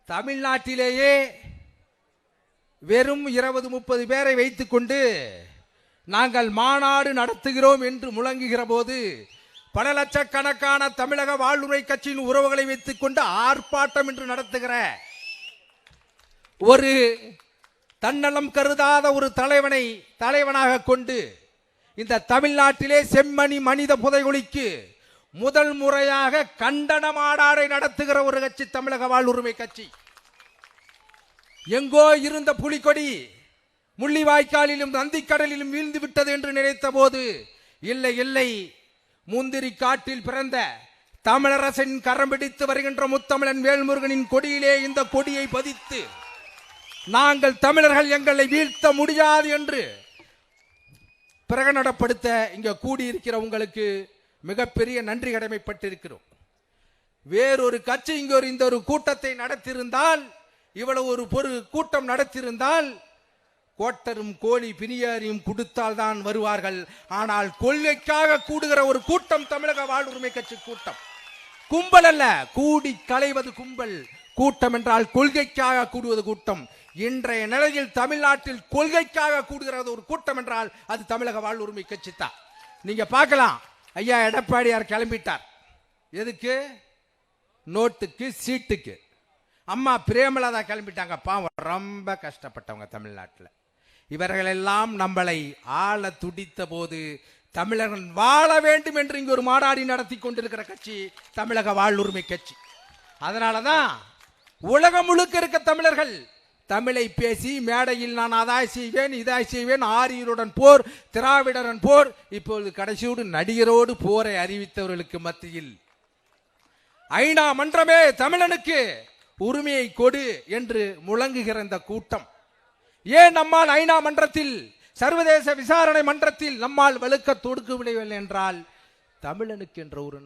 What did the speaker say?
தமிழ்நாட்டிலேயே வெறும் 20-30 பேரை வைத்துக்கொண்டு நாங்கள் மாநாடு நடத்துகிறோம் என்று முழங்குகிற போது பல லட்சக்கணக்கான தமிழக வாழ்வுரை கட்சியின் உறவுகளை வைத்துக் கொண்டு ஆர்ப்பாட்டம் என்று நடத்துகிற ஒரு தன்னலம் கருதாத ஒரு தலைவனாக கொண்டு இந்த தமிழ்நாட்டிலே செம்மணி மனித புதைகுழிக்கு முதல் முறையாக கண்டன மாநாடை நடத்துகிற ஒரு கட்சி தமிழக வாழ்வுரிமை கட்சி. எங்கோ இருந்த புலிகொடி முள்ளிவாய்க்காலிலும் நந்திக்கடலிலும் வீழ்ந்து விட்டது என்று நினைத்த போது இல்லை இல்லை, முந்திரி காட்டில் பிறந்த தமிழரசன் கரம் பிடித்து வருகின்ற முத்தமிழன் வேல்முருகனின் கொடியிலே இந்த கொடியை பதித்து நாங்கள் தமிழர்கள் எங்களை வீழ்த்த முடியாது என்று பிரகடனப்படுத்த இங்க கூடியிருக்கிற உங்களுக்கு மிகப்பெரிய நன்றி கடமைப்பட்டிருக்கிறோம். வேறொரு கட்சி இங்க இந்த ஒரு கூட்டத்தை நடத்தியிருந்தால், இவ்வளவு ஒரு கூட்டம் நடத்தியிருந்தால் கோட்டரும் கோழி பிரியாரியும் கொடுத்தால் தான் வருவார்கள். ஆனால் கொள்கைக்காக கூடுகிற ஒரு கூட்டம் தமிழக வாழ்வுரிமை கட்சி கூட்டம். கும்பல் அல்ல, கூடி களைவது கும்பல். கூட்டம் என்றால் கொள்கைக்காக கூடுவது கூட்டம். இன்றைய நிலையில் தமிழ்நாட்டில் கொள்கைக்காக கூடுகிறது ஒரு கூட்டம் என்றால் அது தமிழக வாழ்வுரிமை கட்சி தான். நீங்க பார்க்கலாம், ஐயா எடப்பாடியார் கிளம்பிட்டார். எதுக்கு? நோட்டுக்கு சீட்டுக்கு. அம்மா பிரேமலதா கிளம்பிட்டாங்க. பாவம், ரொம்ப கஷ்டப்பட்டவங்க தமிழ்நாட்டில். இவர்களெல்லாம் நம்மளை ஆள துடித்த போது தமிழர்கள் வாழ வேண்டும் என்று இங்கு ஒரு மாநாடு நடத்தி கொண்டிருக்கிற கட்சி தமிழக வாழ்வுரிமை கட்சி. அதனாலதான் உலகம் முழுக்க இருக்க தமிழர்கள் தமிழை பேசி மேடையில் நான் அதாய் செய்வேன் இதாய் செய்வேன், ஆரியருடன் போர், திராவிடரன் போர், இப்பொழுது கடைசியோடு நடிகரோடு போரை அறிவித்தவர்களுக்கு மத்தியில் ஐநா மன்றமே தமிழனுக்கு உரிமையை கொடு என்று முழங்குகிற இந்த கூட்டம் ஏன் நம்மால் ஐநா மன்றத்தில், சர்வதேச விசாரணை மன்றத்தில் நம்மால் வலுக்க தொடுக்க முடியவில்லை என்றால் தமிழனுக்கு என்ற ஒரு